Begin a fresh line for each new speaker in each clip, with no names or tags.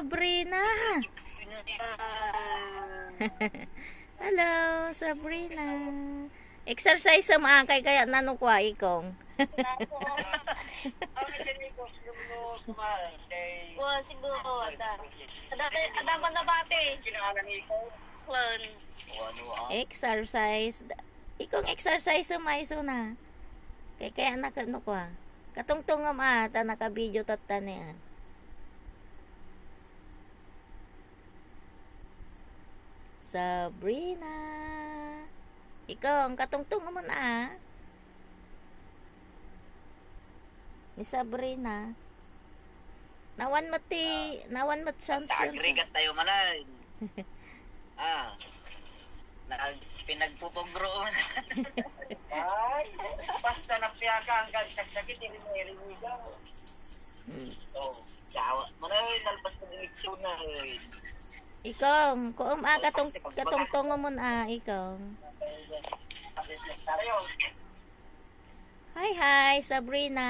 Sabrina. Hello, Sabrina. Exercise sa maakay kaya nanukwa ikong.
Siguro, ada pa na bate.
Exercise. Ikong exercise sa maiso na. Kaya nakanukwa. Katungtong nga ta naka-video tatta niya. Sabrina. Ikaw, ang katungtong mo na. Ni Sabrina. Nawan mo chance yun.
Agregat tayo malay. Pinagpupugro man. Ay, basta napiyaka hanggang saksakit, hindi mo irinigaw. Oh, dawa. Manay, nalpas ko din itsyo na.
Ikaw, kung katungtong mo na, ikaw. Hi, Sabrina.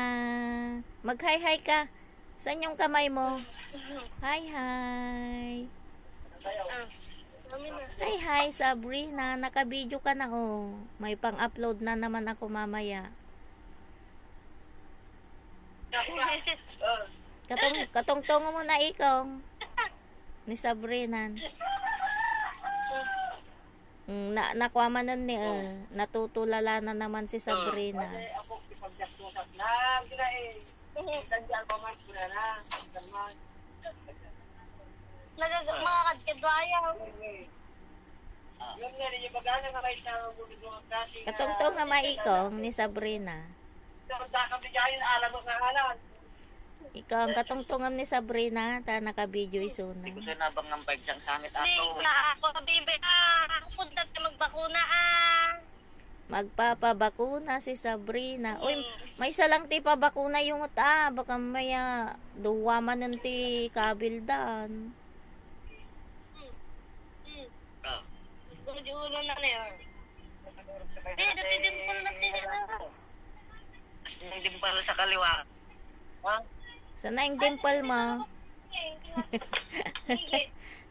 Mag-hi ka. Saan yung kamay mo? Hi. Hi, Sabrina. Naka-video ka na, oh. May pang-upload na naman ako mamaya. Katungtong mo na, ikaw. Ni Sabrina. Nakwama na ni natutulala na naman si Sabrina. Katungtong nga maikong ni Sabrina. Ikaw ang katungtungam ni Sabrina, ta naka-video iso na.
Hindi ko na bang ang pagsang sangit ato.
Hindi na ako, bibi. Punta ka magbakuna
Magpapabakuna si Sabrina. Uy, may isa lang ti pabakuna yung uta. Baka maya duwaman ng ti kabildan.
Gusto di ulo na niya. Dati dimple na siya.
Dimple sa kaliwa.
Sana yung dimple mo?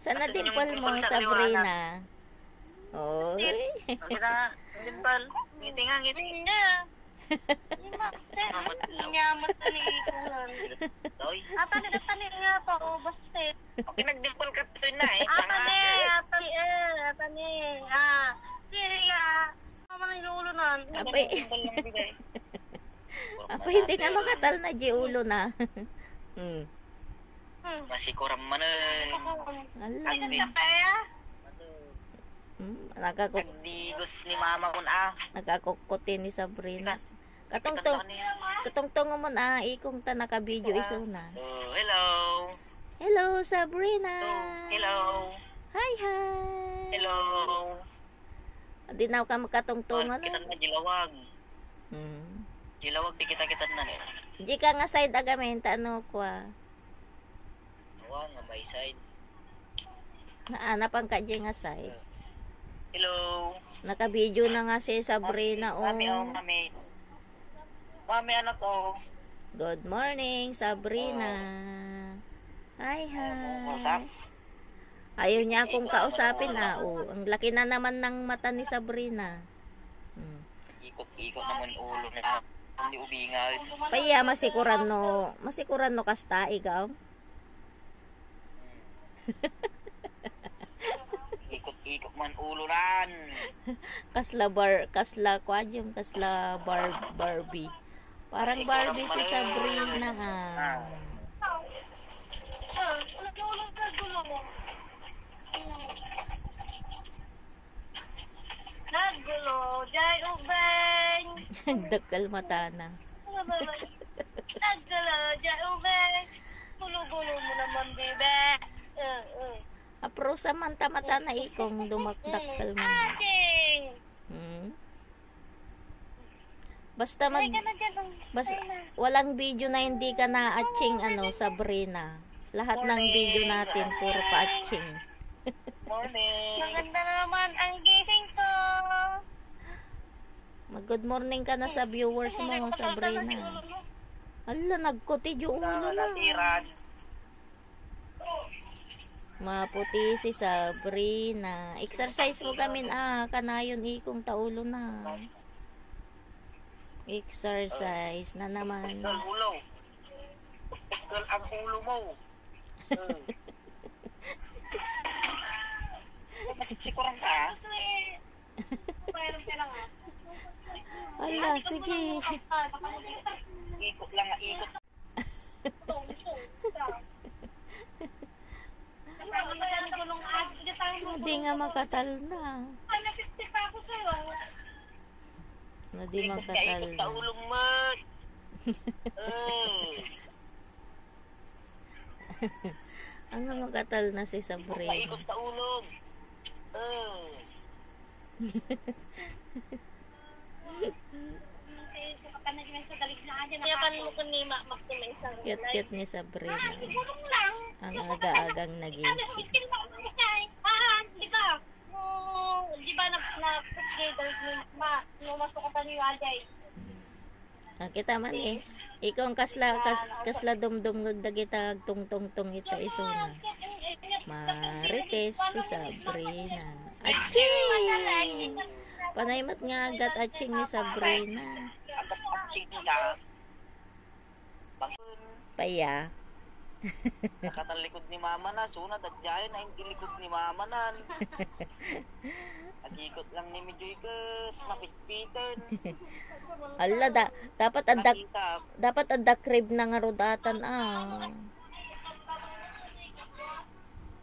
Sana dimple mo, Sabrina? Oy.
Dimple. Ngiti nga, ngiti.
Hindi. Nyamat na ni Ikulan. Atani nga to, basit.
Okay, nag-dimple ka to na eh.
Atani. Siriya. Mamang ilulo na.
Apa hindi nga makatal na di ulo na.
Masikuram man eh. Nagdigos ni mama ko na.
Nagkakukutin ni Sabrina. Katungtong mo na, ikong ta naka-video iso na.
Hello.
Hello, Sabrina.
Hello.
Hi.
Hello.
Di na ka makatungtungan.
Kita na Gilawag. Gilawag di kita na eh.
Di ka nga side agamenta ano kwa.
Nga may side.
Naanapang ka di nga side.
Hello.
Naka-video na nga si Sabrina.
Mami anak ko.
Good morning, Sabrina. Hi. Ayaw niya akong kausapin ang laki na naman ng mata ni Sabrina.
Ikot naman ulo na. Hindi ubingan.
Paya masikuran no kasta ikaw.
Ikot man ulo ran.
Kasla Barbie. Parang Barbie si Sabrina
Naggulo, jay ubeng.
Nagdakal mata na.
Naggulo, jay ubeng. Gulo-gulo mo naman, bebe.
Apro sa mata na ikong dumakdakal mo. Basta walang video na hindi ka na-atching Sabrina. Lahat ng video natin puro pa-atching.
Morning.
Maganda na naman ang gising ko.
Mag-good morning ka na sa viewers mo, Sabrina. Ala, nagkoti yung ulo na. Maputi si Sabrina. Exercise mo kami kanayon ikong taulo na. Exercise na naman.
Pukal ulo. Pukal ang ulo mo. Masiksikuran ka.
Ala, sige.
Ikot lang, ikot.
Hindi nga makatal na. Hindi
Ikot ka,
makatal
ikot
na.
ka ulong mat.
Ano makatal na si Sabrina?
Ikot ka ulong.
Yapan mo ko ni Makti isang
Cute-cute ni Sabrina.
Gulong lang.
Ang aga-agang nagising.
Di ba? Di ba masok ka ni Ajay?
Kita man ikaw ang kasla dumdum nagdagitag tungtong ita isuna. Marites si Sabrina. Aching! Panaymat nga agat aching ni Sabrina. Paya.
Nakatalikod ni mama na, sunat at jayon na hindi likod ni mama nan. Nag-ikot lang ni Medjoy ka, napitpitan.
Ala, dapat adak crib na nga rodatan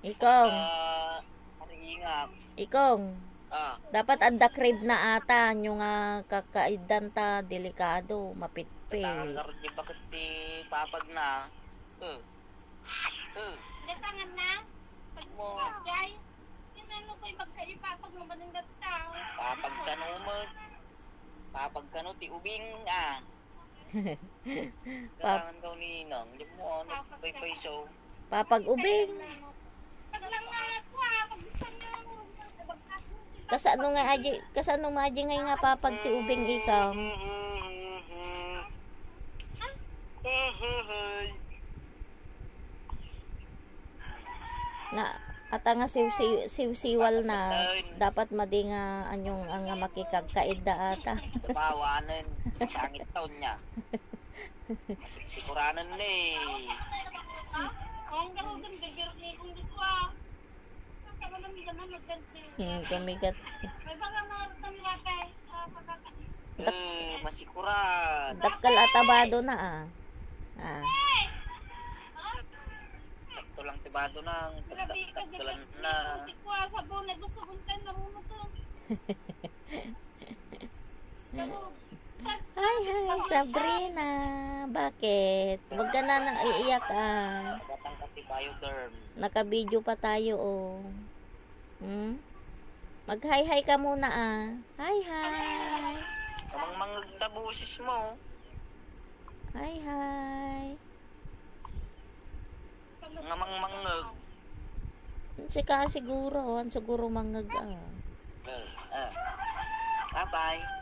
Ikong. Ikong. Dapat adak crib na ata yung kakaidan ta delikado, mapitpit.
Tangar di bakit di papag na.
Datangan na? Pag mo. Ajay? Yun ano ko yung pagkaipapag mo ba ng gatao?
Papag ka no mo. Papag ka no, ti ubing Katangan daw ni Inang. Di mo ano, pay show.
Papag-ubing.
Pag lang nga ako pag gusto niyo.
Kasano nga aji ngay nga papag ti ubing ikaw. Na ata nga siwsiwal na dapat madi nga anyong ang makikagkaid da ata.
Tabawanan. Sangit taon niya. Sikuranan na
Ang ganun din, bigir ni kung dito Kamalang naman magganti.
Gamigat.
May baga nga kami lapay.
Masikuran.
Dakkal atabado na
Sakto lang tibado nang
Grabe ka,
tagdalan na.
Sabon na gusto buntan na rumo to.
Hi, Sabrina. Bakit? Huwag ka na nang iiyak
Batang kasi bioderm.
Naka-video pa tayo Mag-hi-hi ka muna Hi.
Kamang mangagtabusis mo.
Hi.
Ngamang mangag.
Siguro mangag
Bye-bye.